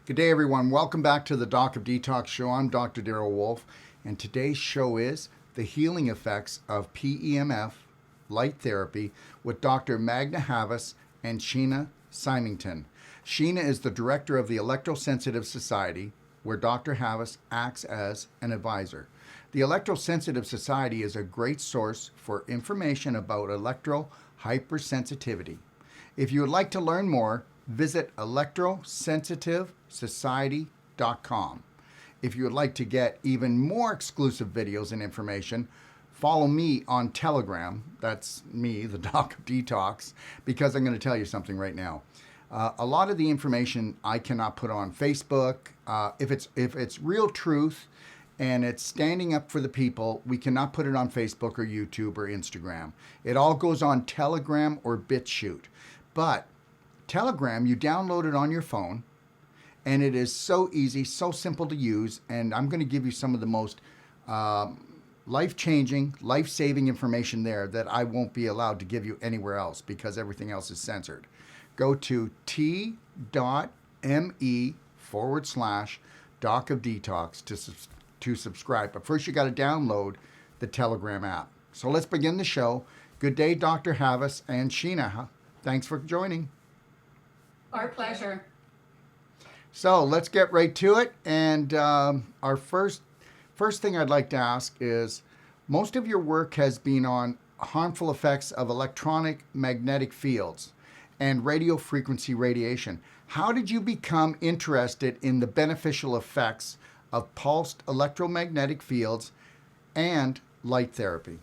Good day, everyone. Welcome back to the Doc of Detox show. I'm Dr. Daryl Wolfe, and today's show is the healing effects of PEMF, light therapy, with Dr. Magda Havas and Sheena Symington. Sheena is the director of the Electrosensitive Society, where Dr. Havas acts as an advisor. The Electrosensitive Society is a great source for information about electro-hypersensitivity. If you would like to learn more, visit electrosensitivesociety.com. If you would like to get even more exclusive videos and information, follow me on Telegram. That's me, the Doc of Detox, because I'm going to tell you something right now. A lot of the information I cannot put on Facebook. If it's real truth and it's standing up for the people, we cannot put it on Facebook or YouTube or Instagram. It all goes on Telegram or BitChute. But Telegram, you download it on your phone, and it is so easy, so simple to use, and I'm going to give you some of the most life-changing, life-saving information there that I won't be allowed to give you anywhere else because everything else is censored. Go to t.me/Doc of Detox to subscribe. But first, you got to download the Telegram app. So let's begin the show. Good day, Dr. Havas and Sheena. Thanks for joining. Our pleasure. So let's get right to it. And our first thing I'd like to ask is, most of your work has been on harmful effects of electromagnetic fields and radio frequency radiation. How did you become interested in the beneficial effects of pulsed electromagnetic fields and light therapy?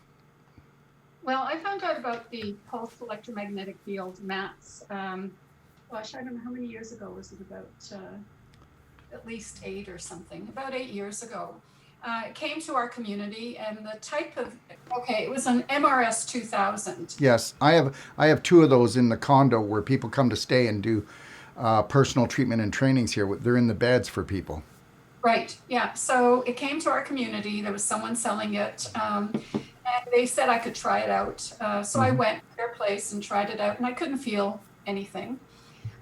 Well, I found out about the pulsed electromagnetic field MATs. Gosh, I don't know how many years ago. Was it about at least 8 or something? About 8 years ago. It came to our community, and the type of, it was an MRS 2000. Yes, I have 2 of those in the condo where people come to stay and do personal treatment and trainings here. They're in the beds for people. Right, yeah. So it came to our community. There was someone selling it, and they said I could try it out. So I went to their place and tried it out, and I couldn't feel anything.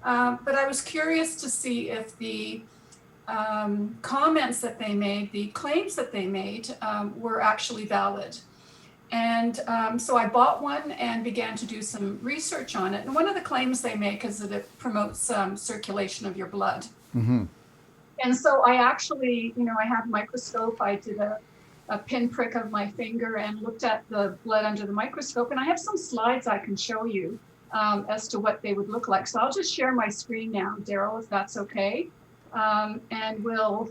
But I was curious to see if the comments that they made, the claims that they made, were actually valid. And so I bought one and began to do some research on it. And one of the claims they make is that it promotes circulation of your blood. Mm-hmm. And so I actually, I have a microscope. I did a pinprick of my finger and looked at the blood under the microscope. And I have some slides I can show you as to what they would look like. So I'll just share my screen now, Daryl, if that's okay. And we'll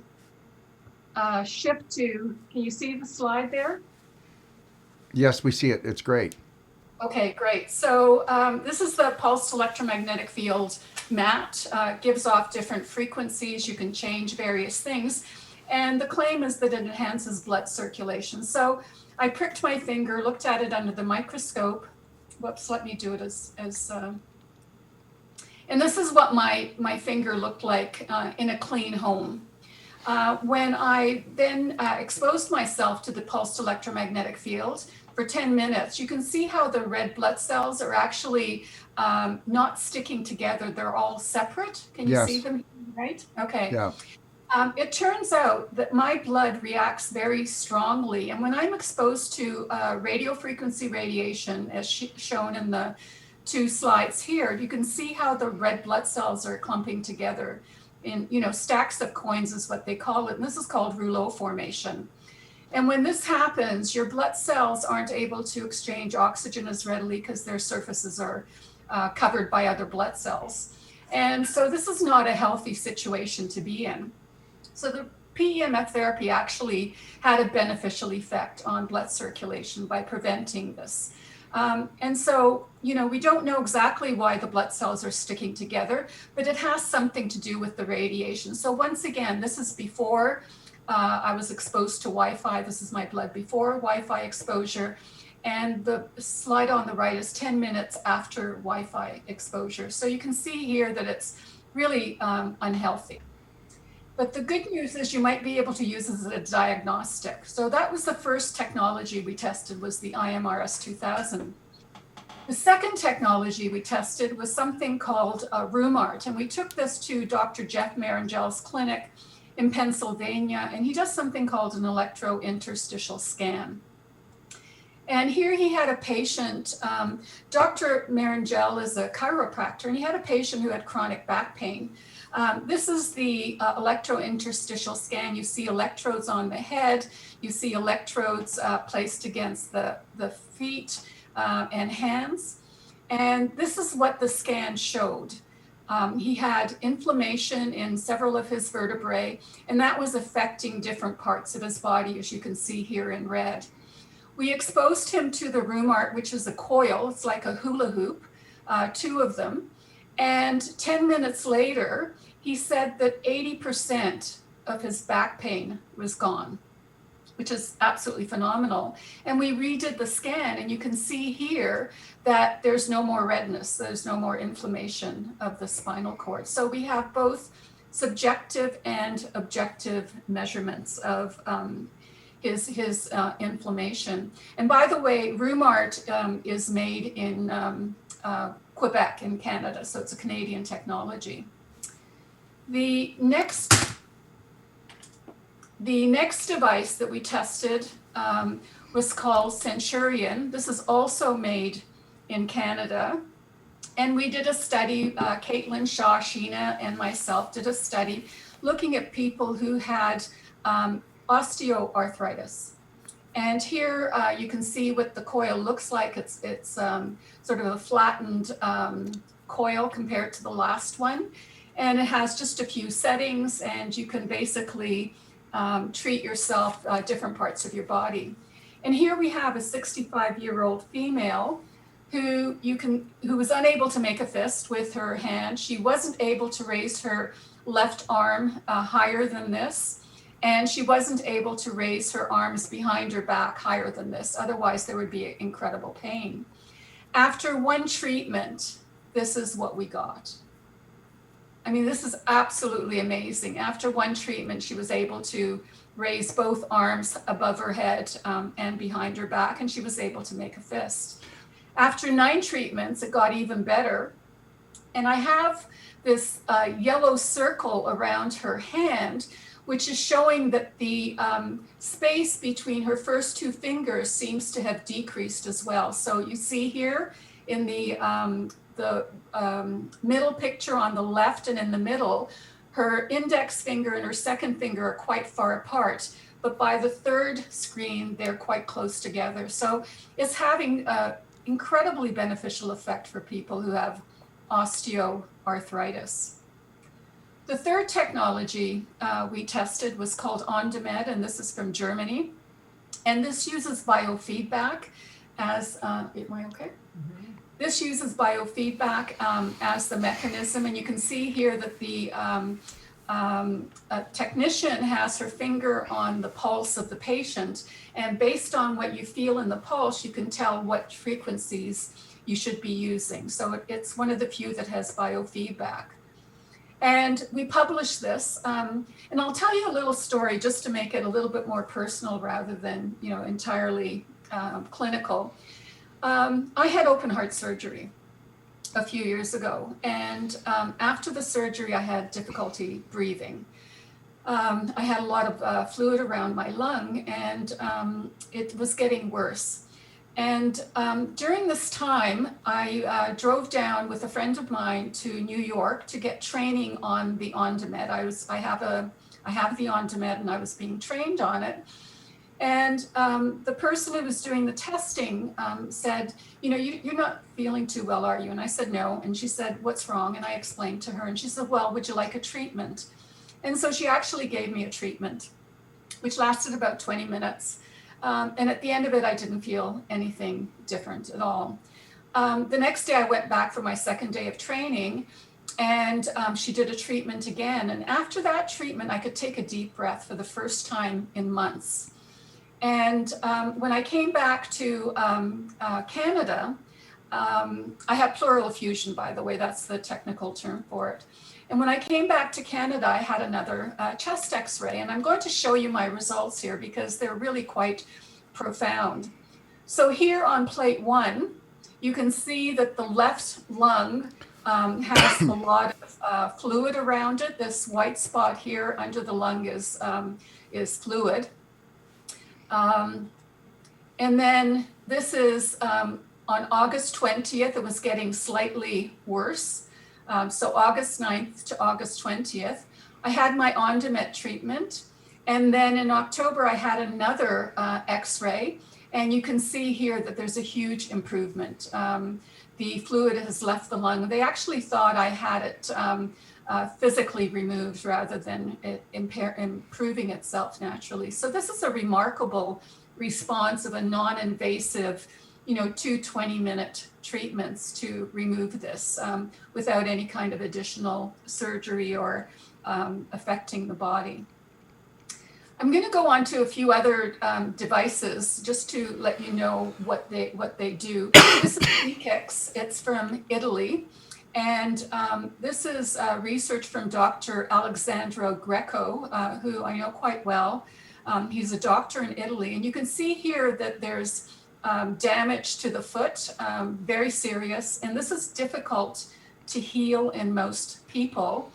shift to, can you see the slide there? Yes, we see it. It's great. Okay, great. So this is the pulsed electromagnetic field MAT. Gives off different frequencies. You can change various things. And the claim is that it enhances blood circulation. So I pricked my finger, looked at it under the microscope. Whoops, let me do it and this is what my finger looked like in a clean home. When I then exposed myself to the pulsed electromagnetic field for 10 minutes, you can see how the red blood cells are actually not sticking together. They're all separate. Can you see them, right? Okay. Yeah. It turns out that my blood reacts very strongly. And when I'm exposed to radio frequency radiation, as shown in the 2 slides here, you can see how the red blood cells are clumping together in, stacks of coins is what they call it. And this is called rouleau formation. And when this happens, your blood cells aren't able to exchange oxygen as readily because their surfaces are covered by other blood cells. And so this is not a healthy situation to be in. So the PEMF therapy actually had a beneficial effect on blood circulation by preventing this. And so, we don't know exactly why the blood cells are sticking together, but it has something to do with the radiation. So once again, this is before I was exposed to Wi-Fi. This is my blood before Wi-Fi exposure. And the slide on the right is 10 minutes after Wi-Fi exposure. So you can see here that it's really unhealthy. But the good news is you might be able to use this as a diagnostic. So that was the first technology we tested, was the IMRS 2000. The second technology we tested was something called RheumArt, and we took this to Dr. Jeff Marangel's clinic in Pennsylvania, and he does something called an electrointerstitial scan. And here he had a patient, Dr. Marangel is a chiropractor, and he had a patient who had chronic back pain. This is the electrointerstitial scan. You see electrodes on the head, you see electrodes placed against the feet and hands. And this is what the scan showed. He had inflammation in several of his vertebrae, and that was affecting different parts of his body, as you can see here in red. We exposed him to the RheumArt, which is a coil. It's like a hula hoop, 2 of them. And 10 minutes later, he said that 80% of his back pain was gone, which is absolutely phenomenal. And we redid the scan, and you can see here that there's no more redness, there's no more inflammation of the spinal cord. So we have both subjective and objective measurements of his inflammation. And by the way, RheumArt is made in Quebec in Canada, so it's a Canadian technology. The next device that we tested was called Centurion. This is also made in Canada. And we did a study, Caitlin Shaw, Sheena, and myself did a study looking at people who had osteoarthritis. And here you can see what the coil looks like. It's sort of a flattened coil compared to the last one. And it has just a few settings, and you can basically treat yourself different parts of your body. And here we have a 65-year-old female who was unable to make a fist with her hand. She wasn't able to raise her left arm higher than this. And she wasn't able to raise her arms behind her back higher than this. Otherwise, there would be incredible pain. After one treatment, this is what we got. I mean, this is absolutely amazing. After one treatment, she was able to raise both arms above her head and behind her back, and she was able to make a fist. After 9 treatments, it got even better. And I have this yellow circle around her hand, which is showing that the space between her first 2 fingers seems to have decreased as well. So you see here in the middle picture on the left and in the middle, her index finger and her second finger are quite far apart, but by the third screen, they're quite close together. So it's having an incredibly beneficial effect for people who have osteoarthritis. The third technology we tested was called OnDemand, and this is from Germany. And this uses biofeedback as, am I okay? Mm-hmm. This uses biofeedback as the mechanism, and you can see here that the technician has her finger on the pulse of the patient, and based on what you feel in the pulse, you can tell what frequencies you should be using. So it's one of the few that has biofeedback. And we published this, and I'll tell you a little story just to make it a little bit more personal rather than, entirely clinical. I had open heart surgery a few years ago, and after the surgery, I had difficulty breathing. I had a lot of fluid around my lung, and it was getting worse. And during this time, I drove down with a friend of mine to New York to get training on the OnDemand. I have the OnDemand, and I was being trained on it. And the person who was doing the testing said, you're not feeling too well, are you? And I said, no. And she said, what's wrong? And I explained to her, and she said, well, would you like a treatment? And so she actually gave me a treatment, which lasted about 20 minutes. And at the end of it, I didn't feel anything different at all. The next day, I went back for my second day of training, and she did a treatment again. And after that treatment, I could take a deep breath for the first time in months. And when I came back to Canada, I had pleural effusion, by the way, that's the technical term for it. And when I came back to Canada, I had another chest x-ray, and I'm going to show you my results here because they're really quite profound. So here on plate 1, You can see that the left lung has a lot of fluid around it. This white spot here under the lung is fluid. And then this is on August 20th, it was getting slightly worse. So August 9th to August 20th, I had my on-demand treatment. And then in October, I had another x-ray. And you can see here that there's a huge improvement. The fluid has left the lung. They actually thought I had it physically removed rather than it improving itself naturally. So this is a remarkable response of a non-invasive, 2 20-minute treatments to remove this without any kind of additional surgery or affecting the body. I'm going to go on to a few other devices just to let you know what they do. This is Detox. It's from Italy. And this is research from Dr. Alessandro Greco, who I know quite well. He's a doctor in Italy. And you can see here that there's damage to the foot, very serious. And this is difficult to heal in most people.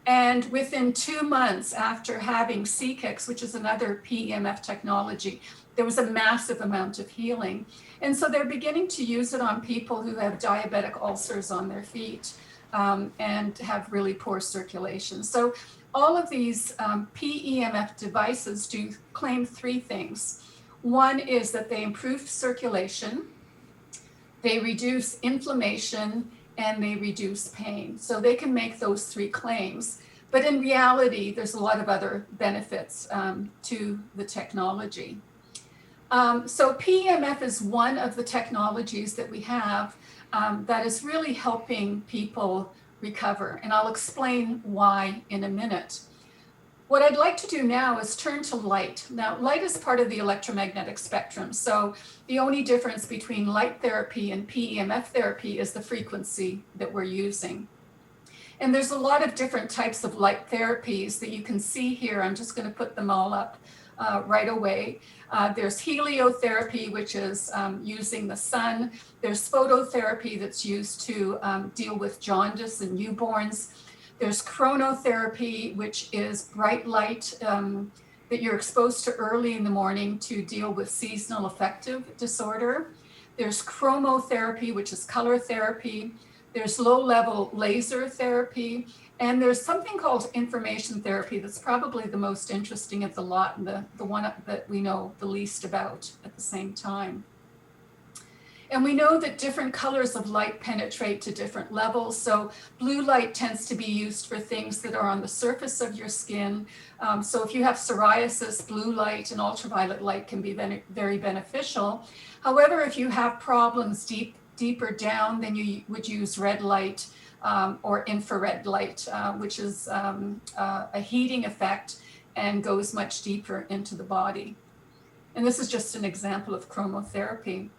And within 2 months after having CKICS, which is another PEMF technology, there was a massive amount of healing. And so they're beginning to use it on people who have diabetic ulcers on their feet and have really poor circulation. So all of these PEMF devices do claim 3 things. One is that they improve circulation, they reduce inflammation, and they reduce pain. So they can make those 3 claims. But in reality, there's a lot of other benefits to the technology. So PEMF is one of the technologies that we have that is really helping people recover. And I'll explain why in a minute. What I'd like to do now is turn to light. Now, light is part of the electromagnetic spectrum. So the only difference between light therapy and PEMF therapy is the frequency that we're using. And there's a lot of different types of light therapies that you can see here. I'm just going to put them all up right away. There's heliotherapy, which is using the sun. There's phototherapy that's used to deal with jaundice in newborns. There's chronotherapy, which is bright light that you're exposed to early in the morning to deal with seasonal affective disorder. There's chromotherapy, which is color therapy. There's low-level laser therapy. And there's something called information therapy that's probably the most interesting of the lot and the one that we know the least about at the same time. And we know that different colors of light penetrate to different levels. So blue light tends to be used for things that are on the surface of your skin. So if you have psoriasis, blue light and ultraviolet light can be very beneficial. However, if you have problems deeper down, then you would use red light or infrared light, which is a heating effect and goes much deeper into the body. And this is just an example of chromotherapy.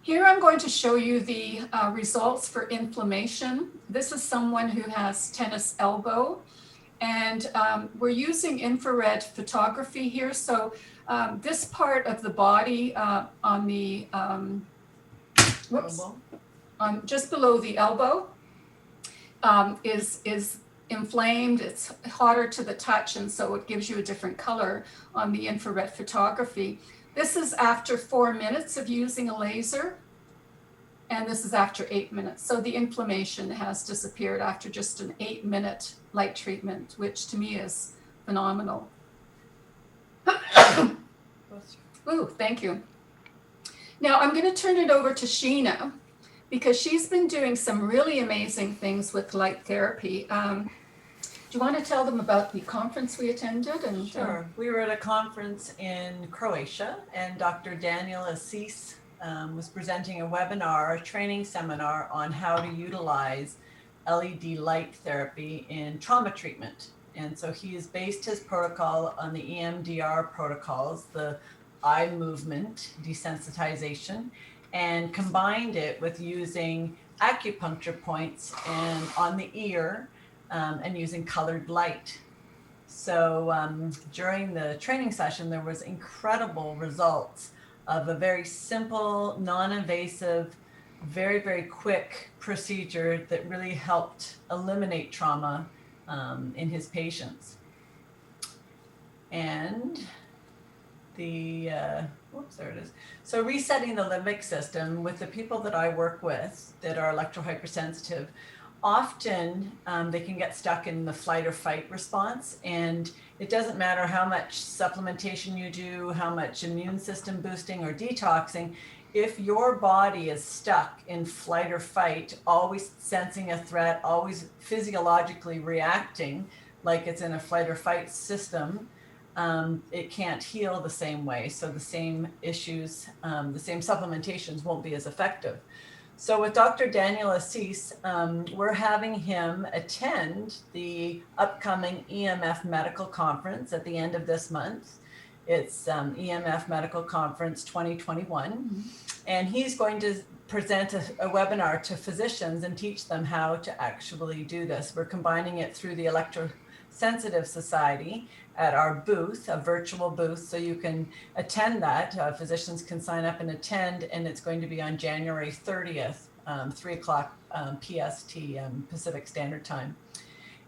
Here I'm going to show you the results for inflammation. This is someone who has tennis elbow, and we're using infrared photography here. So this part of the body on the, just below the elbow is inflamed, it's hotter to the touch, and so it gives you a different color on the infrared photography. This is after 4 minutes of using a laser, and this is after 8 minutes. So the inflammation has disappeared after just an 8-minute light treatment, which to me is phenomenal. Ooh, thank you. Now I'm going to turn it over to Sheena because she's been doing some really amazing things with light therapy. Do you want to tell them about the conference we attended? And sure. We were at a conference in Croatia, and Dr. Daniel Assis was presenting a webinar, a training seminar on how to utilize LED light therapy in trauma treatment. And so he has based his protocol on the EMDR protocols, the eye movement desensitization, and combined it with using acupuncture points and on the ear and using colored light. So during the training session, there was incredible results of a very simple, non-invasive, very, very quick procedure that really helped eliminate trauma in his patients. And the, whoops, there it is. So resetting the limbic system with the people that I work with that are electrohypersensitive, often they can get stuck in the flight or fight response, and it doesn't matter how much supplementation you do, how much immune system boosting or detoxing, if your body is stuck in flight or fight, always sensing a threat, always physiologically reacting like it's in a flight or fight system, it can't heal the same way. So the same issues, the same supplementations won't be as effective. So with Dr. Daniel Assis, we're having him attend the upcoming EMF Medical Conference at the end of this month. It's EMF Medical Conference 2021. And he's going to present a webinar to physicians and teach them how to actually do this. We're combining it through the Electrosensitive Society at our booth, a virtual booth, so you can attend that. Physicians can sign up and attend, and it's going to be on January 30th, 3 o'clock PST, Pacific Standard Time.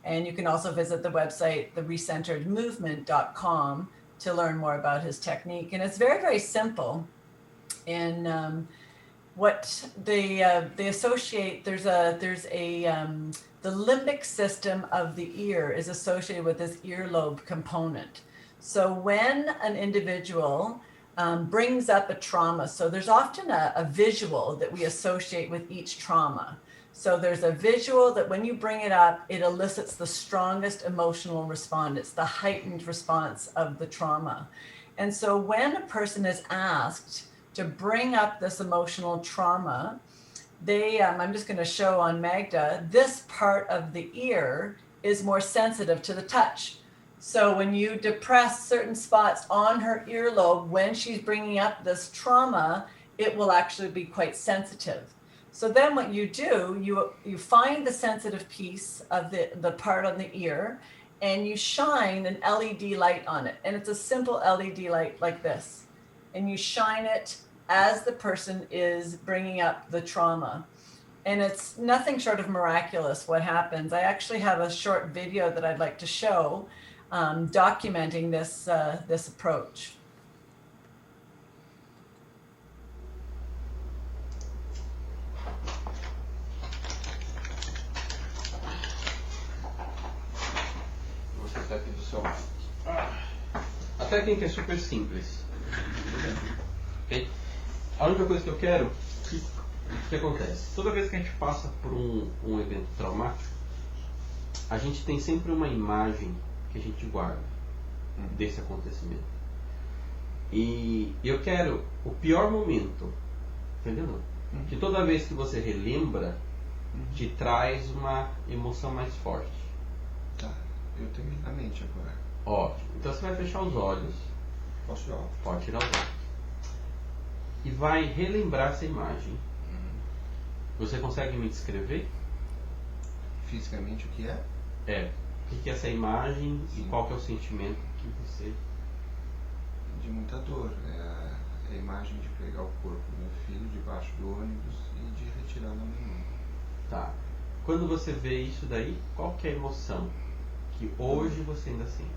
And you can also visit the website, therecenteredmovement.com, to learn more about his technique. And it's very, very simple. And what they associate, the limbic system of the ear is associated with this earlobe component. So when an individual brings up a trauma, so there's often a visual that we associate with each trauma. So there's a visual that when you bring it up, it elicits the strongest emotional response. It's the heightened response of the trauma. And so when a person is asked to bring up this emotional trauma, I'm just going to show on Magda, this part of the ear is more sensitive to the touch. So when you depress certain spots on her earlobe, when she's bringing up this trauma, it will actually be quite sensitive. So then what you do, you find the sensitive piece of the part on the ear, and you shine an LED light on it. And it's a simple LED light like this. And you shine it as the person is bringing up the trauma. And it's nothing short of miraculous what happens. I actually have a short video that I'd like to show documenting this approach. Aqui do seu lado. A técnica é super simples. Okay? A única coisa que eu quero, o que acontece? Toda vez que a gente passa por um evento traumático, a gente tem sempre uma imagem que a gente guarda desse acontecimento. E eu quero o pior momento, entendeu? Que toda vez que você relembra, te traz uma emoção mais forte. Tá. Eu tenho na mente agora. Ótimo. Então você vai fechar os olhos. Posso tirar? Pode tirar os olhos. E vai relembrar essa imagem. Você consegue me descrever? Fisicamente o que é? É. O que é essa imagem? Sim. E qual que é o sentimento que você... De muita dor. É a imagem de pegar o corpo do meu filho debaixo do ônibus e de retirar na minha mão. Tá. Quando você vê isso daí, qual que é a emoção que hoje você ainda sente?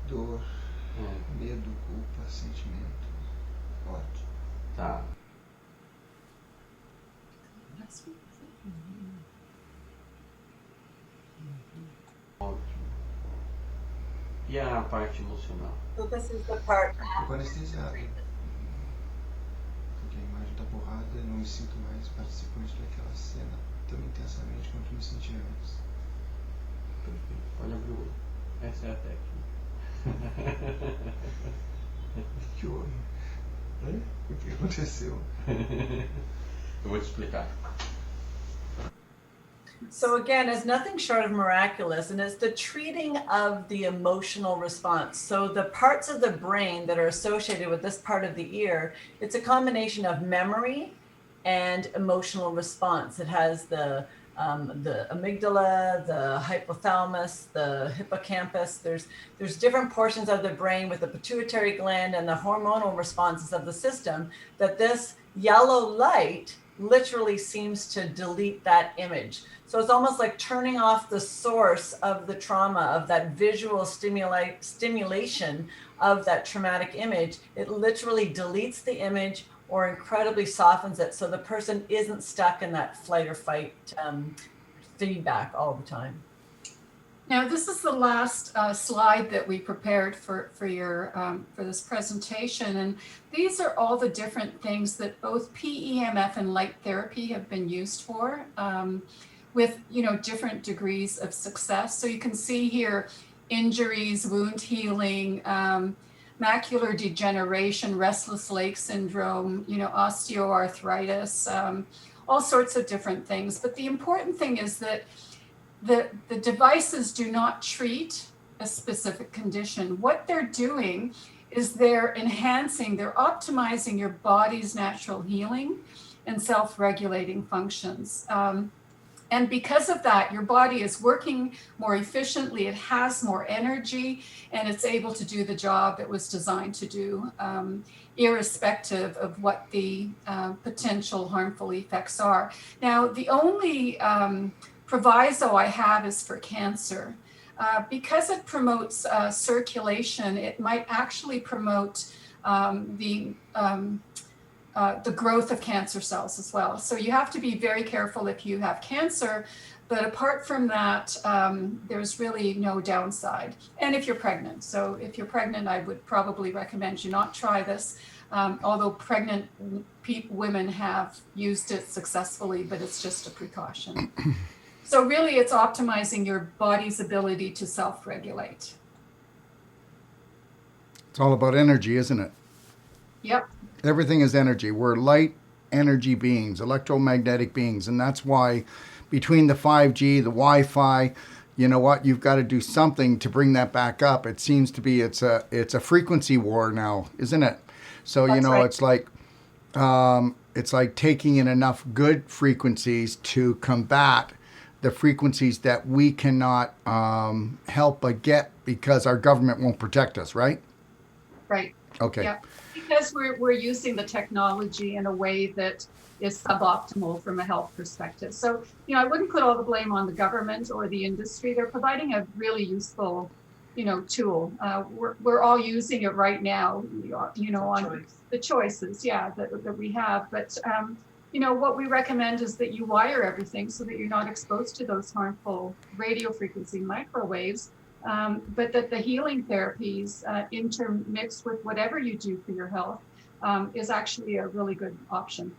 Dor, medo, culpa, sentimento, ódio. Tá. Ótimo. E a parte emocional? So this is the part. Fico anestesiado. Porque a imagem da porrada, eu não me sinto mais participante daquela cena tão intensamente quanto me senti antes. Perfeito. Pode abrir o olho. Essa é a técnica. Que houve? O que aconteceu? Eu vou te explicar. So again, it's nothing short of miraculous, and it's the treating of the emotional response. So the parts of the brain that are associated with this part of the ear, it's a combination of memory and emotional response. It has the the amygdala, the hypothalamus, the hippocampus. There's different portions of the brain with the pituitary gland and the hormonal responses of the system that this yellow light literally seems to delete that image. So it's almost like turning off the source of the trauma, of that visual stimulation of that traumatic image. It literally deletes the image or incredibly softens it, so the person isn't stuck in that flight or fight feedback all the time. Now, this is the last slide that we prepared for this presentation, and these are all the different things that both PEMF and light therapy have been used for, with different degrees of success. So you can see here injuries, wound healing, macular degeneration, restless leg syndrome, osteoarthritis, all sorts of different things. But the important thing is that the devices do not treat a specific condition. What they're doing is they're optimizing your body's natural healing and self-regulating functions. And because of that, your body is working more efficiently, it has more energy, and it's able to do the job it was designed to do, irrespective of what the potential harmful effects are. Now, the only proviso I have is for cancer. Because it promotes circulation, it might actually promote the growth of cancer cells as well. So you have to be very careful if you have cancer, but apart from that, there's really no downside. And if you're pregnant. So if you're pregnant, I would probably recommend you not try this, although pregnant women have used it successfully, but it's just a precaution. So really it's optimizing your body's ability to self-regulate. It's all about energy, isn't it? Yep. Everything is energy. We're light energy beings, electromagnetic beings. And that's why between the 5G, the Wi-Fi, you know what, you've got to do something to bring that back up. It seems to be, it's a frequency war now, isn't it? So, That's right. it's like taking in enough good frequencies to combat the frequencies that we cannot help but get because our government won't protect us, right? Right. Okay. Yep. Because we're using the technology in a way that is suboptimal from a health perspective. So, I wouldn't put all the blame on the government or the industry. They're providing a really useful, tool. We're all using it right now, on the choices, that we have. But, what we recommend is that you wire everything so that you're not exposed to those harmful radio frequency microwaves. But that the healing therapies intermixed with whatever you do for your health is actually a really good option.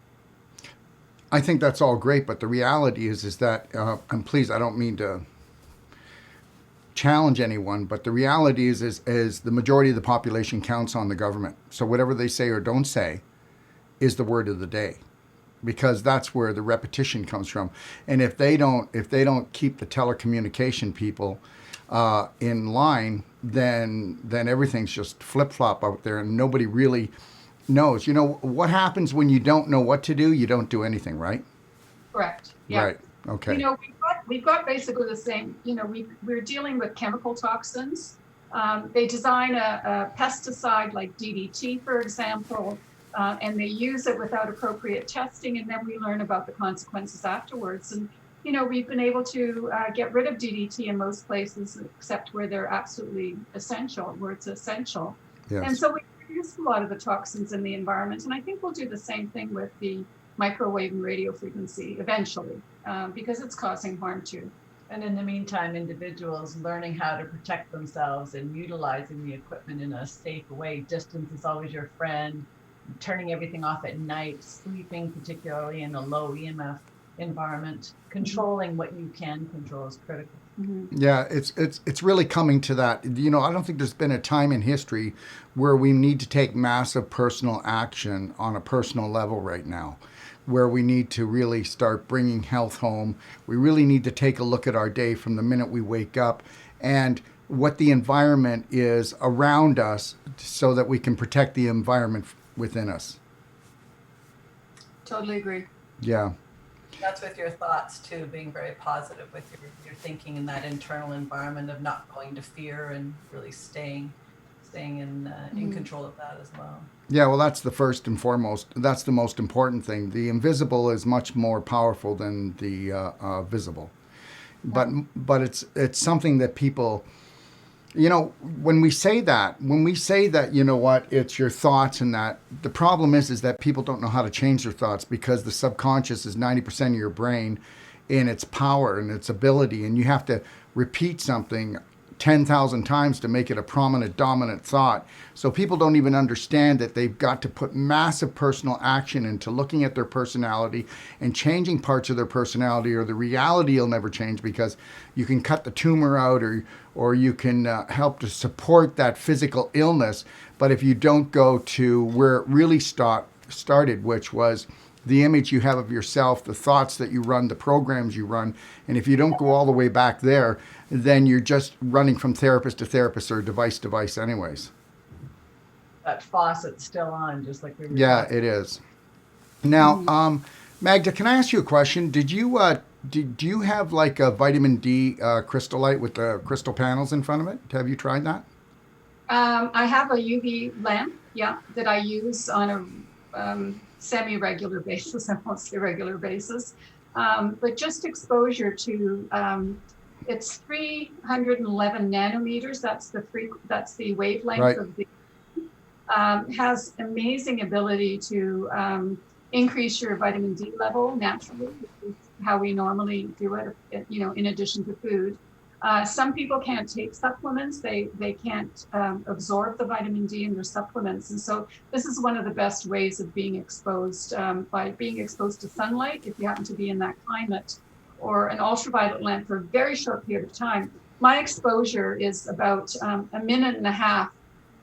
I think that's all great, but the reality is that, and please, I don't mean to challenge anyone, but the reality is the majority of the population counts on the government. So whatever they say or don't say is the word of the day, because that's where the repetition comes from. And if they don't keep the telecommunication people in line, then everything's just flip-flop out there and nobody really knows. What happens when you don't know what to do? You don't do anything, right? Correct. Yeah. Right. Okay. We've got basically the same, we're dealing with chemical toxins. They design a pesticide like DDT, for example, and they use it without appropriate testing, and then we learn about the consequences afterwards. And we've been able to get rid of DDT in most places, except where they're absolutely essential, where it's essential. Yes. And so we reduce a lot of the toxins in the environment. And I think we'll do the same thing with the microwave and radio frequency eventually, because it's causing harm too. And in the meantime, individuals learning how to protect themselves and utilizing the equipment in a safe way. Distance is always your friend. Turning everything off at night, sleeping particularly in a low EMF environment, controlling what you can control is critical. Mm-hmm. Yeah, it's really coming to that. I don't think there's been a time in history where we need to take massive personal action on a personal level right now, where we need to really start bringing health home. We really need to take a look at our day from the minute we wake up and what the environment is around us so that we can protect the environment within us. Totally agree. Yeah. That's with your thoughts too, being very positive with your thinking in that internal environment of not going to fear and really staying in control of that as well. Yeah, well, that's the first and foremost. That's the most important thing. The invisible is much more powerful than the visible, but it's something that people, you know, when we say that, you know what, it's your thoughts, and that the problem is that people don't know how to change their thoughts, because the subconscious is 90% of your brain in its power and its ability, and you have to repeat something 10,000 times to make it a prominent, dominant thought. So people don't even understand that they've got to put massive personal action into looking at their personality and changing parts of their personality, or the reality will never change, because you can cut the tumor out, or you can help to support that physical illness. But if you don't go to where it really started, which was the image you have of yourself, the thoughts that you run, the programs you run, and if you don't go all the way back there, then you're just running from therapist to therapist, or device to device anyways. That faucet's still on, just like we were Yeah, talking. it is. Now, Magda, can I ask you a question? Did you have like a vitamin D crystal light with the crystal panels in front of it? Have you tried that? I have a UV lamp, yeah, that I use on a semi-regular basis, and mostly regular basis. But just exposure to, it's 311 nanometers. That's the wavelength Right. of the, has amazing ability to increase your vitamin D level naturally, which is how we normally do it, you know, in addition to food. Some people can't take supplements. They can't absorb the vitamin D in their supplements. And so this is one of the best ways of being exposed, by being exposed to sunlight, if you happen to be in that climate, or an ultraviolet lamp for a very short period of time. My exposure is about a minute and a half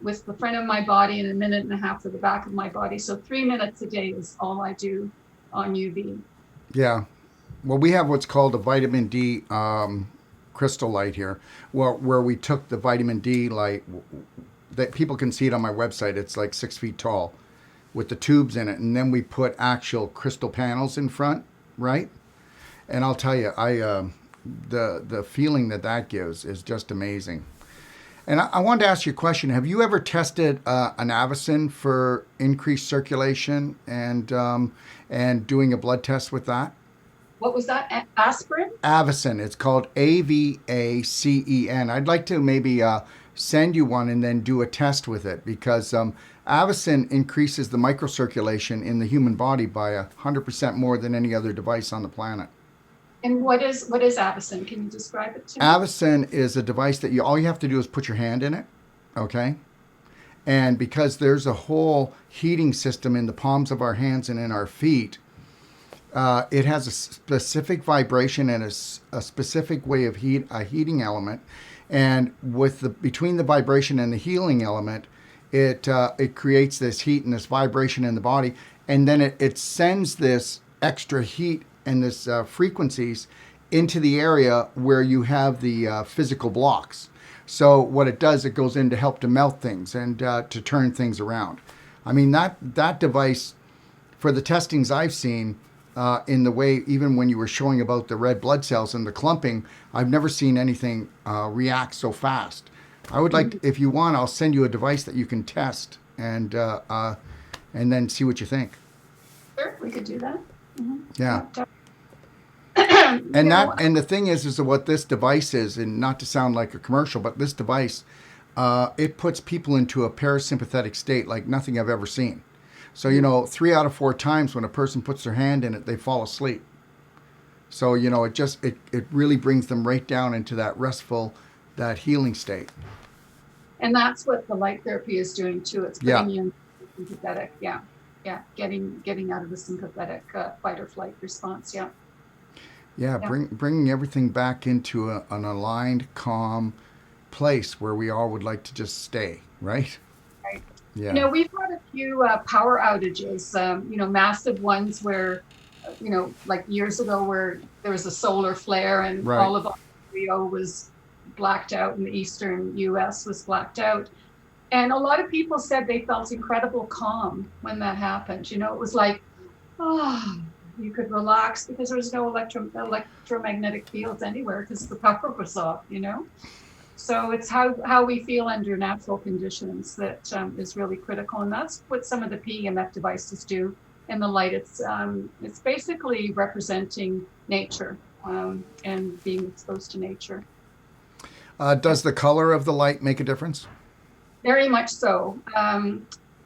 with the front of my body, and a minute and a half for the back of my body. So 3 minutes a day is all I do on UV. Yeah. Well, we have what's called a vitamin D crystal light here, where we took the vitamin D light, that people can see it on my website. It's like 6 feet tall with the tubes in it. And then we put actual crystal panels in front, right? And I'll tell you, the feeling that gives is just amazing. And I wanted to ask you a question. Have you ever tested an Avacin for increased circulation, and doing a blood test with that? What was that? Aspirin? Avacin. It's called AVACEN. I'd like to maybe send you one and then do a test with it, because Avacin increases the microcirculation in the human body by 100% more than any other device on the planet. And what is Avacin? Can you describe it to me? Avacin is a device that all you have to do is put your hand in it, okay? And because there's a whole heating system in the palms of our hands and in our feet, it has a specific vibration and a specific way of a heating element. And between the vibration and the healing element, it creates this heat and this vibration in the body, and then it sends this extra heat and this frequencies into the area where you have the physical blocks. So what it does, it goes in to help to melt things and to turn things around. I mean, that device, for the testings I've seen, in the way, even when you were showing about the red blood cells and the clumping, I've never seen anything react so fast. I would like, if you want, I'll send you a device that you can test and then see what you think. Sure, we could do that. Yeah. And And the thing is what this device is, and not to sound like a commercial, but this device, it puts people into a parasympathetic state like nothing I've ever seen. So, 3 out of 4 times when a person puts their hand in it, they fall asleep. So, it really brings them right down into that restful, that healing state. And that's what the light therapy is doing too. It's putting you in sympathetic, getting out of the sympathetic fight or flight response. Bringing everything back into an aligned, calm place where we all would like to just stay, right? Right. Yeah. We've had a few power outages, massive ones where, like years ago where there was a solar flare and all of Ontario was blacked out and the eastern US was blacked out. And a lot of people said they felt incredible calm when that happened. It was like, You could relax because there's no electromagnetic fields anywhere because the power was off, you know? So it's how we feel under natural conditions that is really critical. And that's what some of the PEMF devices do in the light. It's basically representing nature and being exposed to nature. Does the color of the light make a difference? Very much so.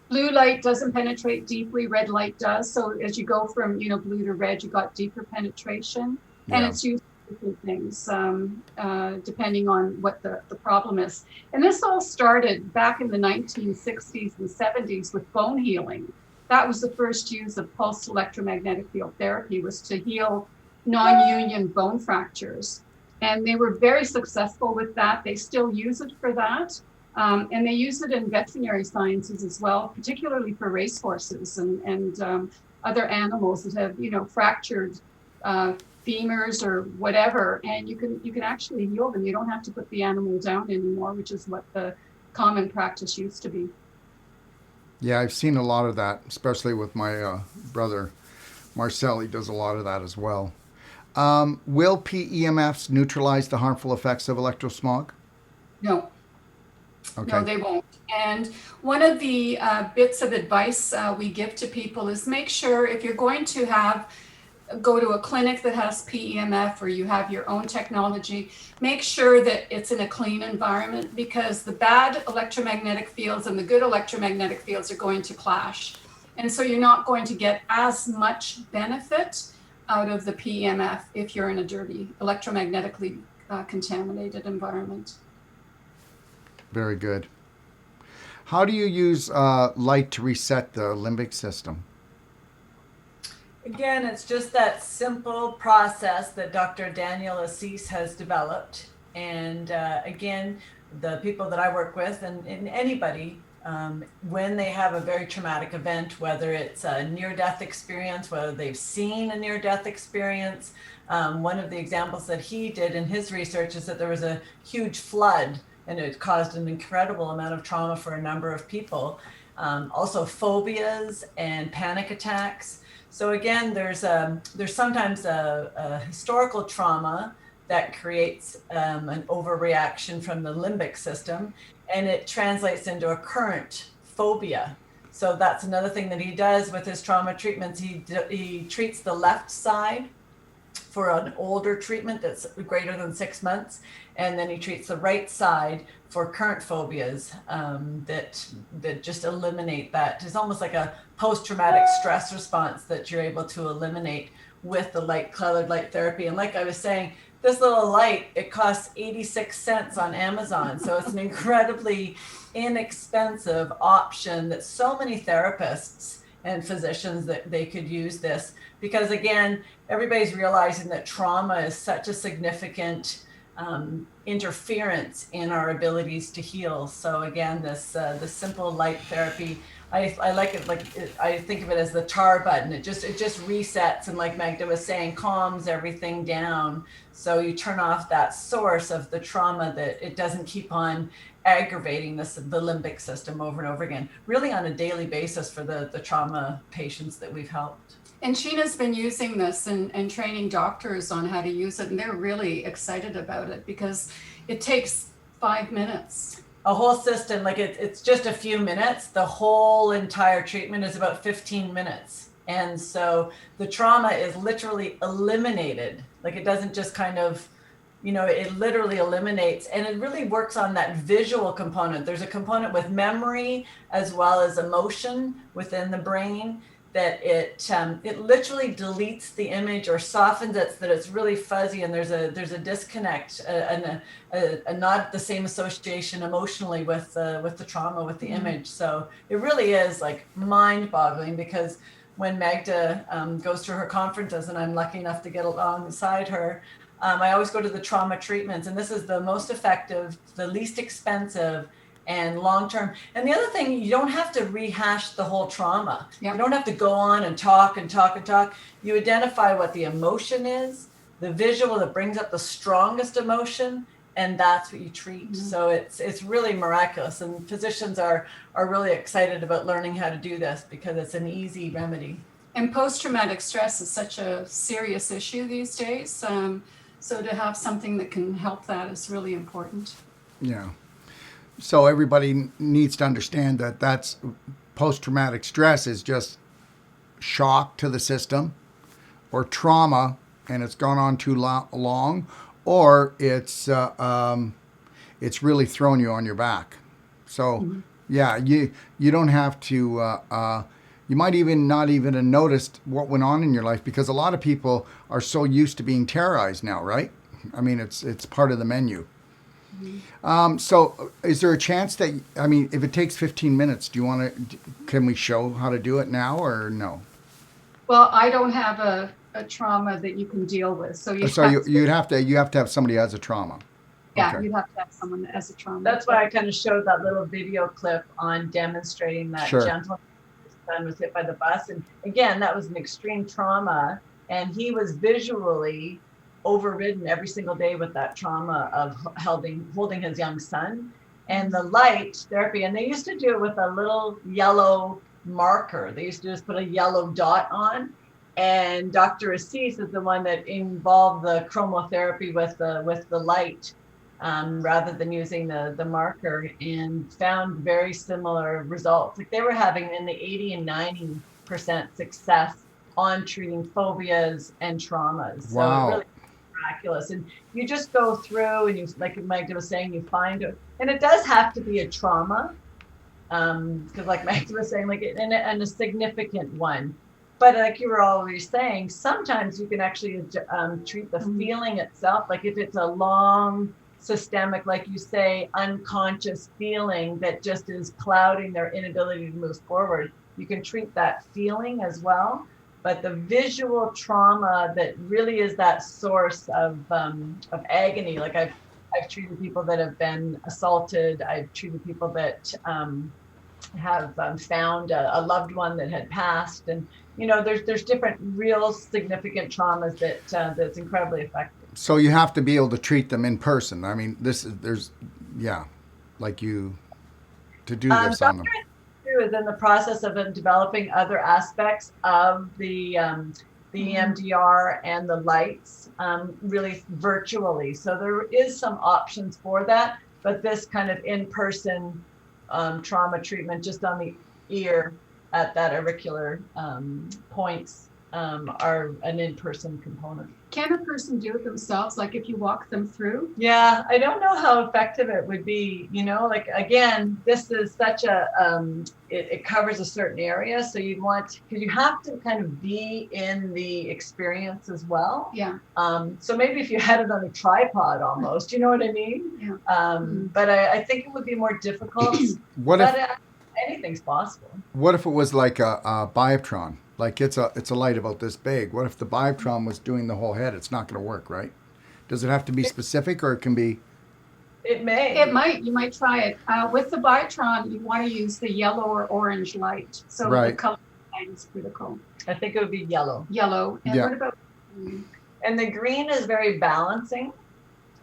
Blue light doesn't penetrate deeply, red light does. So as you go from, blue to red, you got deeper penetration. And Yeah. it's used for different things, depending on what the problem is. And this all started back in the 1960s and 70s with bone healing. That was the first use of pulsed electromagnetic field therapy, was to heal non-union bone fractures. And they were very successful with that. They still use it for that. And they use it in veterinary sciences as well, particularly for racehorses and other animals that have, fractured femurs or whatever. And you can actually heal them. You don't have to put the animal down anymore, which is what the common practice used to be. Yeah, I've seen a lot of that, especially with my brother Marcel. He does a lot of that as well. Will PEMFs neutralize the harmful effects of electrosmog? No. Okay. No, they won't. And one of the bits of advice we give to people is make sure if you're going to go to a clinic that has PEMF or you have your own technology, make sure that it's in a clean environment, because the bad electromagnetic fields and the good electromagnetic fields are going to clash. And so you're not going to get as much benefit out of the PEMF if you're in a dirty, electromagnetically contaminated environment. Very good. How do you use light to reset the limbic system? Again, it's just that simple process that Dr. Daniel Assis has developed. And again, the people that I work with and anybody, when they have a very traumatic event, whether it's a near-death experience, whether they've seen a near-death experience, one of the examples that he did in his research is that there was a huge flood and it caused an incredible amount of trauma for a number of people. Also phobias and panic attacks. So again, there's sometimes a historical trauma that creates an overreaction from the limbic system, and it translates into a current phobia. So that's another thing that he does with his trauma treatments. He treats the left side for an older treatment that's greater than 6 months, and then he treats the right side for current phobias that just eliminate that. It's almost like a post-traumatic stress response that you're able to eliminate with the colored light therapy. And like I was saying, this little light, it costs 86 cents on Amazon. So it's an incredibly inexpensive option that so many therapists and physicians that they could use this, because again, everybody's realizing that trauma is such a significant interference in our abilities to heal. So again, this simple light therapy, I like it, I think of it as the tar button. It just resets, and like Magda was saying, calms everything down. So you turn off that source of the trauma, that it doesn't keep on aggravating the limbic system over and over again, really on a daily basis for the trauma patients that we've helped. And Sheena's been using this and training doctors on how to use it, and they're really excited about it because it takes 5 minutes. A whole system, it's just a few minutes. The whole entire treatment is about 15 minutes. And so the trauma is literally eliminated. It doesn't just kind of, it literally eliminates, and it really works on that visual component. There's a component with memory as well as emotion within the brain, that it literally deletes the image or softens it so that it's really fuzzy, and there's a disconnect and a not the same association emotionally with the trauma, with the image. So it really is mind-boggling, because when Magda goes to her conferences, and I'm lucky enough to get alongside her, I always go to the trauma treatments, and this is the most effective, the least expensive, and long-term. And the other thing, you don't have to rehash the whole trauma. Yeah. You don't have to go on and talk and talk and talk. You identify what the emotion is, the visual that brings up the strongest emotion, and that's what you treat. Mm-hmm. So it's really miraculous, and physicians are really excited about learning how to do this because it's an easy remedy. And post-traumatic stress is such a serious issue these days. So to have something that can help that is really important. Yeah. So everybody needs to understand that that's post-traumatic stress is just shock to the system, or trauma, and it's gone on too long, or it's really thrown you on your back. So yeah, you don't have to. You might even not even have noticed what went on in your life, because a lot of people are so used to being terrorized now, right? I mean, it's part of the menu. So is there a chance that, I mean, if it takes 15 minutes, can we show how to do it now or no? Well, I don't have a trauma that you can deal with. So you have to have somebody who has a trauma. Yeah, Okay. you'd have to have someone that has a trauma. That's why I kind of showed that little video clip on demonstrating that Sure. gentleman whose son was hit by the bus. And again, that was an extreme trauma. And he was visually overridden every single day with that trauma of holding his young son. And the light therapy, and they used to do it with a little yellow marker. They used to just put a yellow dot on. And Dr. Assis is the one that involved the chromotherapy with the light, rather than using the marker, and found very similar results. Like they were having in the 80 and 90% success on treating phobias and traumas. So Wow. it really miraculous. And you just go through and you, like Magda was saying, you find it, and it does have to be a trauma, because like Magda was saying, like and a significant one. But like you were always saying, sometimes you can actually treat the feeling itself. Like if it's a long systemic, like you say, unconscious feeling that just is clouding their inability to move forward, you can treat that feeling as well. But the visual trauma that really is that source of agony, like I've treated people that have been assaulted. I've treated people that have found a loved one that had passed, and you know, there's different real significant traumas that's incredibly effective. So you have to be able to treat them in person. I mean, to do this on them. Is in the process of developing other aspects of the EMDR and the lights, really virtually. So there is some options for that, but this kind of in-person trauma treatment just on the ear at that auricular points are an in-person component. Can a person do it themselves, like if you walk them through? Yeah, I don't know how effective it would be. You know, like again, this is such a it covers a certain area, so you'd want, because you have to kind of be in the experience as well. Yeah. So maybe if you had it on a tripod almost, you know what I mean? Yeah. But I think it would be more difficult. Anything's possible. What if it was like a Bioptron? Like it's a light about this big. What if the Bioptron was doing the whole head? It's not going to work, right? Does it have to be specific, or it can be? It may. It might. You might try it. With the Biotron, you want to use the yellow or orange light. So Right. the color light is critical. I think it would be yellow. Yellow. And Yeah. what about And the green is very balancing.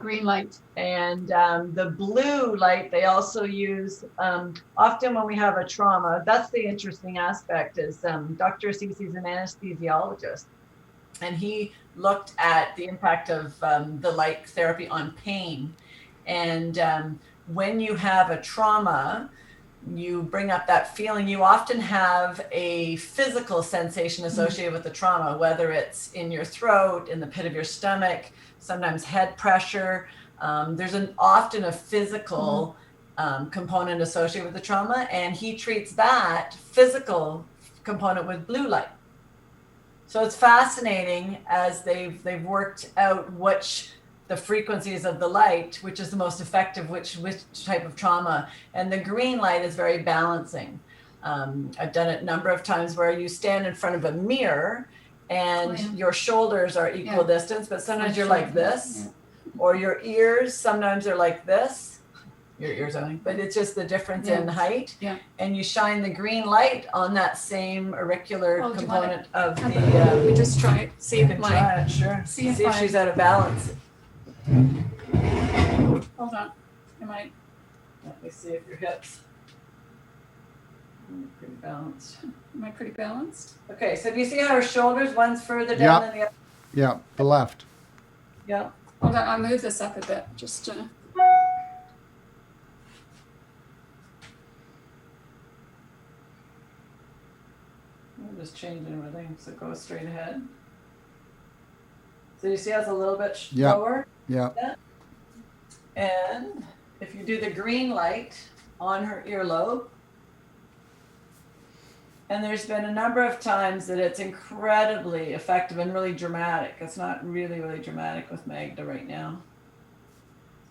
green light? And the blue light, they also use, often when we have a trauma, that's the interesting aspect is Dr. Assis is an anesthesiologist. And he looked at the impact of the light therapy on pain. And when you have a trauma, you bring up that feeling, you often have a physical sensation associated with the trauma, whether it's in your throat, in the pit of your stomach, sometimes head pressure. There's often a physical component associated with the trauma, and he treats that physical component with blue light. So it's fascinating as they've worked out which the frequencies of the light, which is the most effective, which type of trauma. And the green light is very balancing. I've done it a number of times where you stand in front of a mirror and your shoulders are equal distance, but sometimes you're like this, or your ears, sometimes they're like this. Your ears only, but it's just the difference in height. Yeah. And you shine the green light on that same auricular Oh, do you component of We just try it. See you if can my try it, sure. see if she's out of balance. hold on. Am I? Let me see if your hips. Pretty balanced. Am I pretty balanced? Okay, so do you see how her shoulders, one's further down than the other? Yeah, the left. Yeah. Hold on, I'll move this up a bit. Just I'm just changing everything so it goes straight ahead. So you see how it's a little bit Yeah. lower? Yeah. And if you do the green light on her earlobe, and there's been a number of times that it's incredibly effective and really dramatic. It's not really, really dramatic with Magda right now.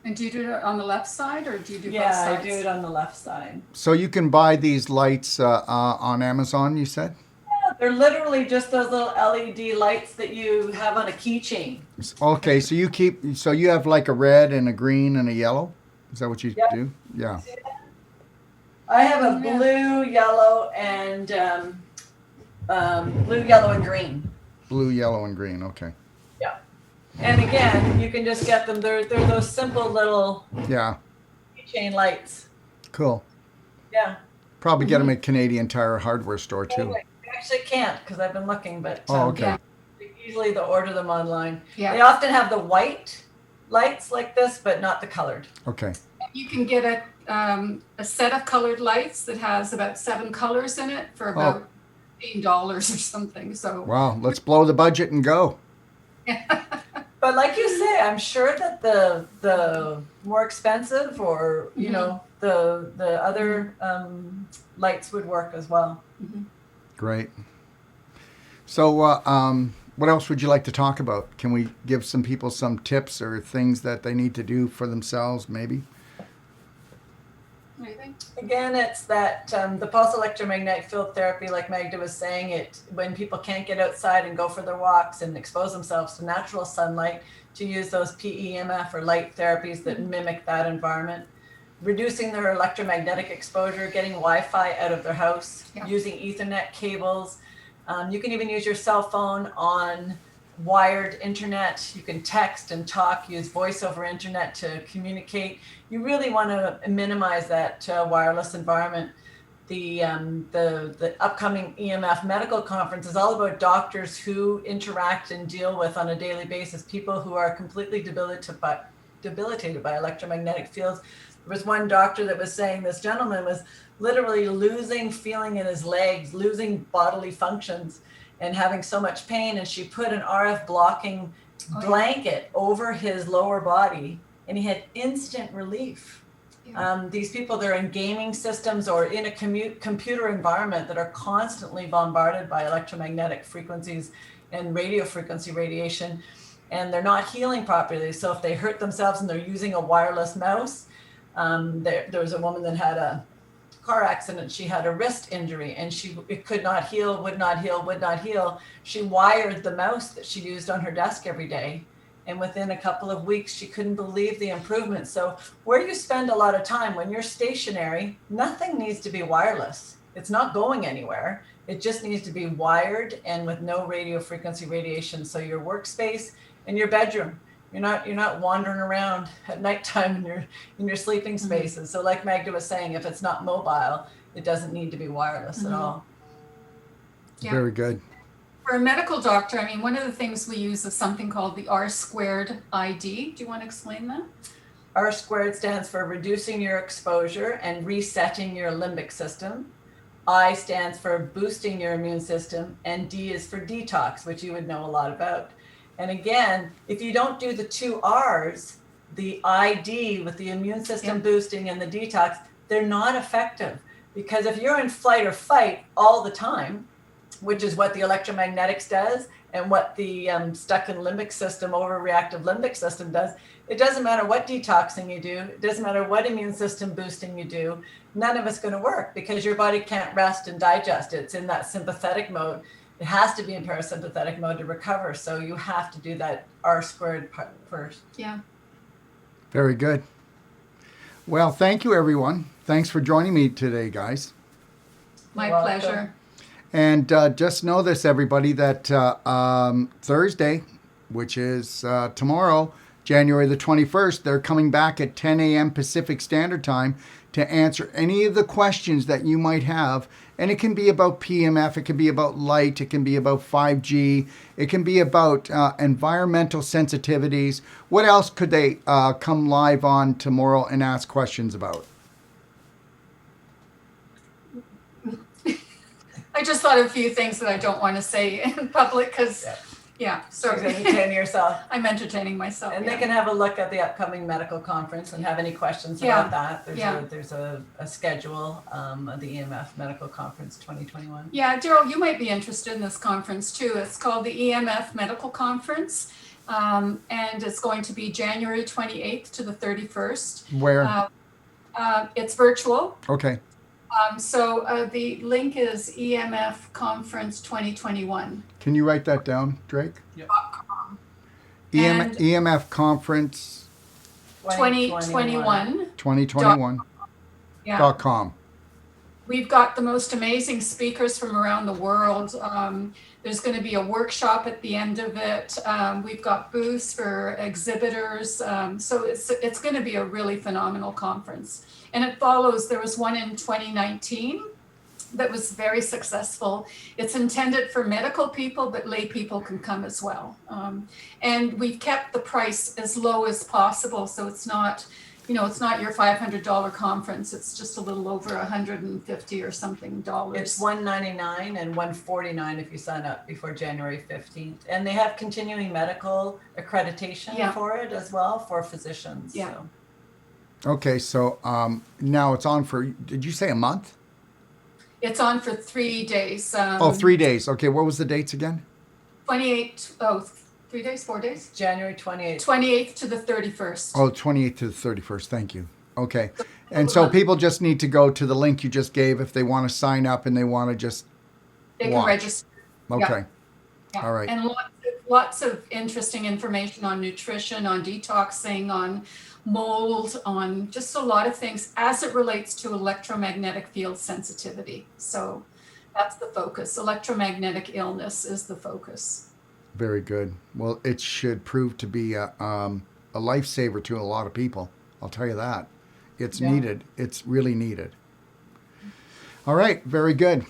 and do you do it on the left side or do you do both Yeah, sides? I do it on the left side. So you can buy these lights on Amazon, you said? They're literally just those little LED lights that you have on a keychain. Okay, so you have like a red and a green and a yellow? Is that what you Yep. do? Yeah. I have a Yeah. blue, yellow, and blue, yellow, and green. Blue, yellow, and green. Okay. And again, you can just get them. They're those simple little Yeah. keychain lights. Cool. Yeah. Probably get them at Canadian Tire hardware store too. Anyway, I actually can't because I've been looking, but Oh, okay. usually they'll order them online. Yeah. They often have the white lights like this, but not the colored. Okay. You can get a set of colored lights that has about 7 colors in it for about $15 or something. So Wow. Let's blow the budget and go. But like you say, I'm sure that the more expensive or you know the other lights would work as well. Great. So, what else would you like to talk about? Can we give some people some tips or things that they need to do for themselves, maybe? anything? Again, it's that the pulse electromagnetic field therapy, like Magda was saying, it when people can't get outside and go for their walks and expose themselves to natural sunlight, to use those PEMF or light therapies that mimic that environment, reducing their electromagnetic exposure, getting Wi-Fi out of their house, Yeah. using Ethernet cables. You can even use your cell phone on wired internet. You can text and talk, use voice over internet to communicate. You really want to minimize that wireless environment. The upcoming EMF medical conference is all about doctors who interact and deal with on a daily basis people who are completely debilitated by electromagnetic fields. There was one doctor that was saying this gentleman was literally losing feeling in his legs, losing bodily functions, and having so much pain. And she put an RF blocking blanket over his lower body, and he had instant relief. Yeah. These people, they're in gaming systems or in a computer environment that are constantly bombarded by electromagnetic frequencies and radio frequency radiation, and they're not healing properly. So if they hurt themselves and they're using a wireless mouse, there was a woman that had a car accident. She had a wrist injury and it could not heal, would not heal. She wired the mouse that she used on her desk every day. And within a couple of weeks, she couldn't believe the improvement. So where you spend a lot of time when you're stationary, nothing needs to be wireless. It's not going anywhere. It just needs to be wired and with no radio frequency radiation. So your workspace and your bedroom, you're not wandering around at nighttime in your sleeping spaces. So like Magda was saying, if it's not mobile, it doesn't need to be wireless at all. Yeah. Very good. For a medical doctor, I mean, one of the things we use is something called the R-squared ID. Do you want to explain that? R squared stands for reducing your exposure and resetting your limbic system. I stands for boosting your immune system, and D is for detox, which you would know a lot about. And again, if you don't do the 2 R's, the ID with the immune system boosting and the detox, they're not effective. Because if you're in flight or fight all the time, which is what the electromagnetics does and what the stuck in limbic system, overreactive limbic system does, it doesn't matter what detoxing you do, it doesn't matter what immune system boosting you do, none of it's going to work because your body can't rest and digest. It's in that sympathetic mode. It has to be in parasympathetic mode to recover. So you have to do that R squared part first. Yeah. Very good. Well, thank you, everyone. Thanks for joining me today, guys. My You're welcome. pleasure. And just know this, everybody, that Thursday, which is tomorrow, January the 21st, they're coming back at 10 a.m. Pacific Standard Time to answer any of the questions that you might have. And it can be about PEMF, it can be about light, it can be about 5G, it can be about environmental sensitivities. What else could they come live on tomorrow and ask questions about? I just thought of a few things that I don't want to say in public because, So sorry. entertain yourself. I'm entertaining myself. And they can have a look at the upcoming medical conference and have any questions about that. There's a schedule of the EMF Medical Conference 2021. Yeah, Daryl, you might be interested in this conference too. It's called the EMF Medical Conference, and it's going to be January 28th to the 31st. Where? It's virtual. Okay. So the link is EMF Conference 2021. Can you write that down, Drake? Yep. And EMF Conference 2021. 2021.com. Yeah. We've got the most amazing speakers from around the world. There's going to be a workshop at the end of it. We've got booths for exhibitors. So it's going to be a really phenomenal conference. And it follows, there was one in 2019 that was very successful. It's intended for medical people, but lay people can come as well. And we've kept the price as low as possible. So it's not, it's not your $500 conference. It's just a little over $150 or something dollars. It's $199 and $149 if you sign up before January 15th. And they have continuing medical accreditation for it as well for physicians. Yeah. So. Okay, so now it's on for, did you say a month? It's on for 3 days. 3 days. Okay, what was the dates again? 3 days, 4 days? January 28th. 28th to the 31st. 28th to the 31st. Thank you. Okay. And so people just need to go to the link you just gave if they want to sign up and they want to just They watch. can register. Okay. Yeah. All right. And lots of interesting information on nutrition, on detoxing, on mold, on just a lot of things as it relates to electromagnetic field sensitivity. So that's the focus. Electromagnetic illness is the focus. Very good. Well, it should prove to be a lifesaver to a lot of people. I'll tell you that. It's needed. It's really needed. All right. Very good.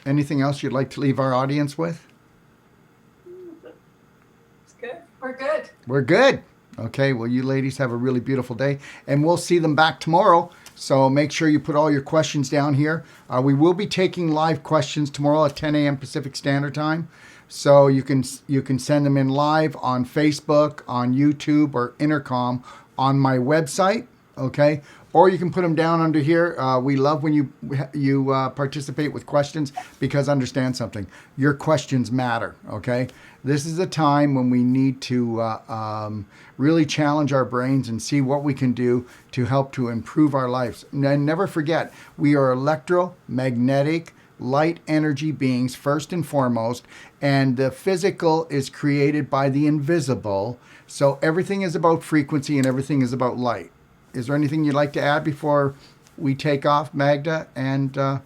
Anything else you'd like to leave our audience with? It's good. We're good. We're good. Okay, well, you ladies have a really beautiful day, and we'll see them back tomorrow. So make sure you put all your questions down here. We will be taking live questions tomorrow at 10 a.m. Pacific Standard Time. So you can send them in live on Facebook, on YouTube, or Intercom on my website. Okay, or you can put them down under here. We love when you participate with questions because understand something. Your questions matter. Okay. This is a time when we need to really challenge our brains and see what we can do to help to improve our lives. And never forget, we are electromagnetic light energy beings first and foremost, and the physical is created by the invisible. So everything is about frequency and everything is about light. Is there anything you'd like to add before we take off, Magda? And No,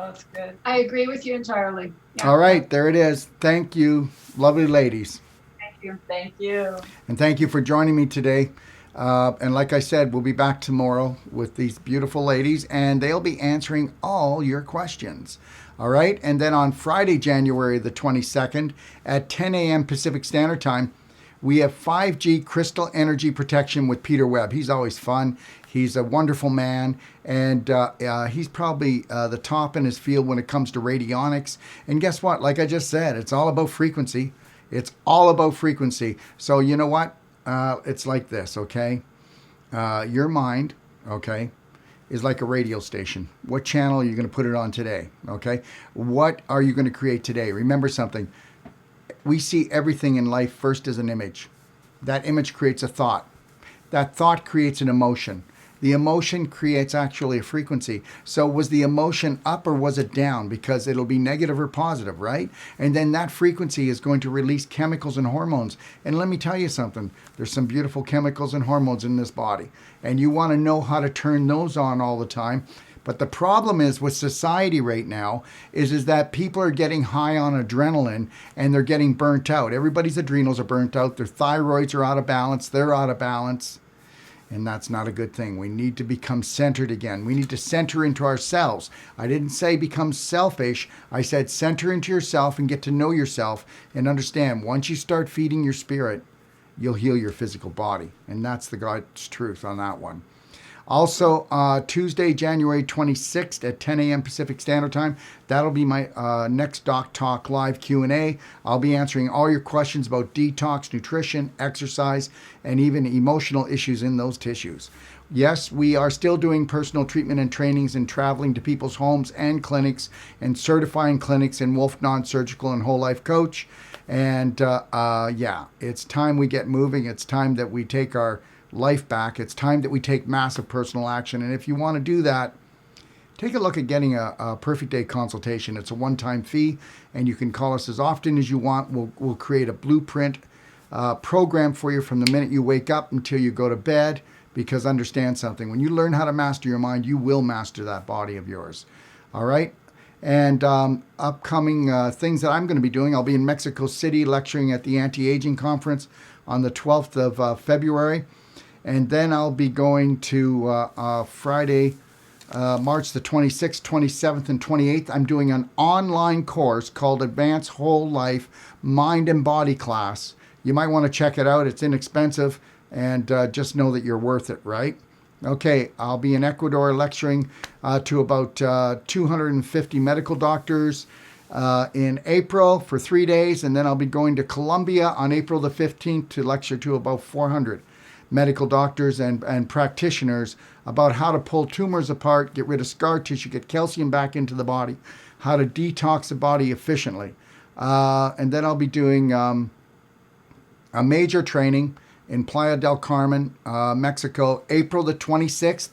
it's good. I agree with you entirely. Yeah. all right, there it is. Thank you, lovely ladies. Thank you. Thank you. And thank you for joining me today. And like I said, we'll be back tomorrow with these beautiful ladies, and they'll be answering all your questions. All right. And then on Friday, January the 22nd at 10 a.m. Pacific Standard Time, we have 5G crystal energy protection with Peter Webb. He's always fun. He's a wonderful man, and he's probably the top in his field when it comes to radionics. And guess what? Like I just said, it's all about frequency. It's all about frequency. So you know what? It's like this, okay? Your mind, okay, is like a radio station. What channel are you going to put it on today, okay? What are you going to create today? Remember something. We see everything in life first as an image. That image creates a thought. That thought creates an emotion. The emotion creates actually a frequency. So was the emotion up or was it down? Because it'll be negative or positive, right? And then that frequency is going to release chemicals and hormones. And let me tell you something. There's some beautiful chemicals and hormones in this body. And you want to know how to turn those on all the time. But the problem is with society right now is that people are getting high on adrenaline and they're getting burnt out. Everybody's adrenals are burnt out. Their thyroids are out of balance. They're out of balance. And that's not a good thing. We need to become centered again. We need to center into ourselves. I didn't say become selfish. I said center into yourself and get to know yourself and understand once you start feeding your spirit, you'll heal your physical body. And that's the God's truth on that one. Also, Tuesday, January 26th at 10 a.m. Pacific Standard Time. That'll be my next Doc Talk live Q&A. I'll be answering all your questions about detox, nutrition, exercise, and even emotional issues in those tissues. Yes, we are still doing personal treatment and trainings and traveling to people's homes and clinics and certifying clinics in Wolfe Non-Surgical and Whole Life Coach. And yeah, it's time we get moving. It's time that we take our life back. It's time that we take massive personal action. And if you want to do that, take a look at getting a perfect day consultation. It's a one-time fee, and you can call us as often as you want. We'll create a blueprint program for you from the minute you wake up until you go to bed, because understand something. When you learn how to master your mind, you will master that body of yours. All right? And upcoming things that I'm going to be doing, I'll be in Mexico City lecturing at the Anti-Aging Conference on the 12th of February. And then I'll be going to Friday, March the 26th, 27th, and 28th. I'm doing an online course called Advanced Whole Life Mind and Body Class. You might want to check it out. It's inexpensive, and just know that you're worth it, right? Okay, I'll be in Ecuador lecturing to about 250 medical doctors in April for 3 days. And then I'll be going to Colombia on April the 15th to lecture to about 400 medical doctors and practitioners about how to pull tumors apart, get rid of scar tissue, get calcium back into the body, how to detox the body efficiently. And then I'll be doing a major training in Playa del Carmen, Mexico, April the 26th.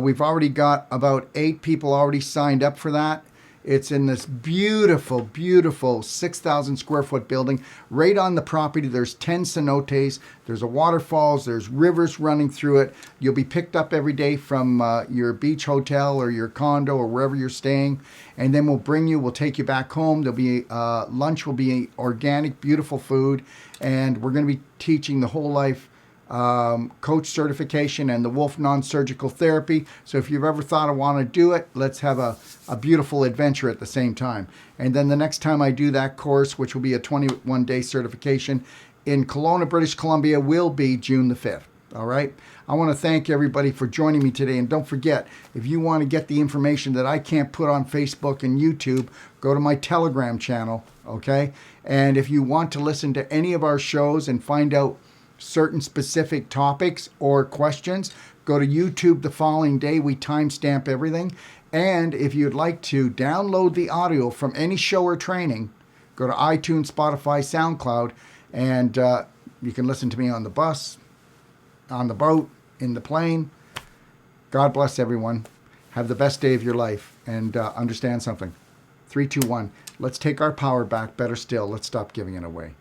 We've already got about 8 people already signed up for that. It's in this beautiful, beautiful 6,000 square foot building. Right on the property, there's 10 cenotes. There's a waterfalls. There's rivers running through it. You'll be picked up every day from your beach hotel or your condo or wherever you're staying. And then we'll take you back home. There'll be lunch will be organic, beautiful food. And we're going to be teaching the whole life coach certification and the Wolfe Non-Surgical Therapy. So if you've ever thought I want to do it, let's have a beautiful adventure at the same time. And then the next time I do that course, which will be a 21-day certification in Kelowna, British Columbia, will be June the 5th. All right. I want to thank everybody for joining me today. And don't forget, if you want to get the information that I can't put on Facebook and YouTube, go to my Telegram channel. Okay. And if you want to listen to any of our shows and find out certain specific topics or questions, go to YouTube the following day. We timestamp everything. And if you'd like to download the audio from any show or training, go to iTunes, Spotify, SoundCloud, and you can listen to me on the bus, on the boat, in the plane. God bless everyone. Have the best day of your life. And understand something. 3, 2, 1. Let's take our power back. Better still, let's stop giving it away.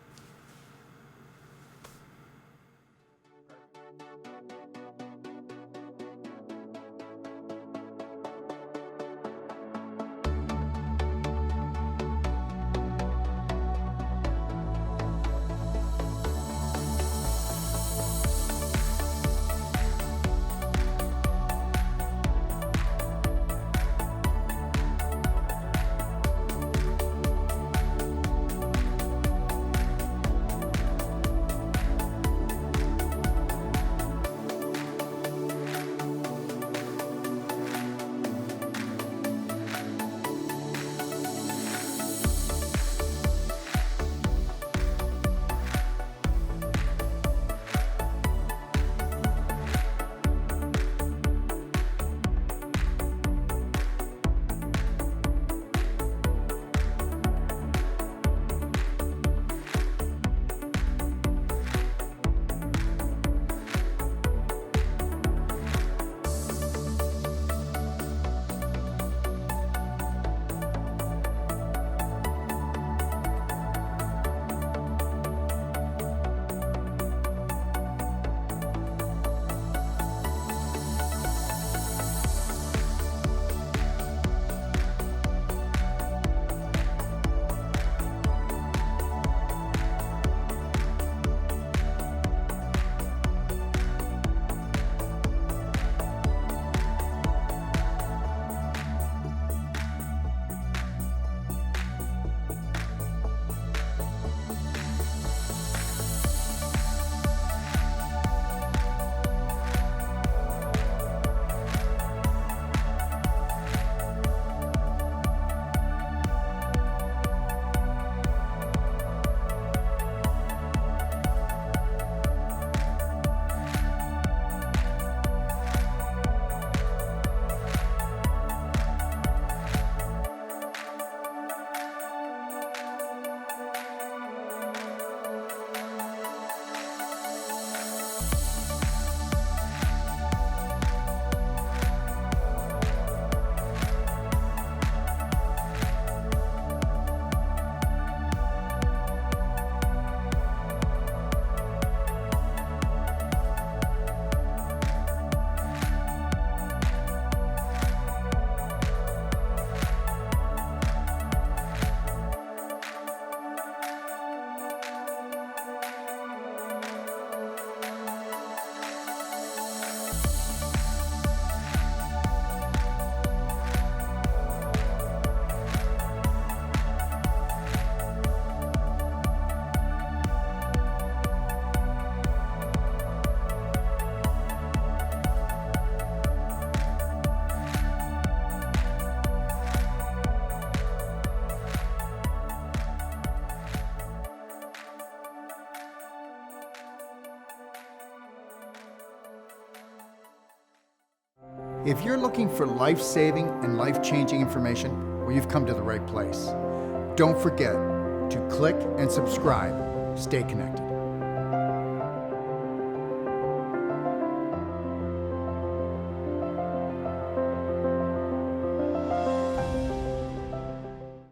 If you're looking for life-saving and life-changing information, well, you've come to the right place. Don't forget to click and subscribe. Stay connected.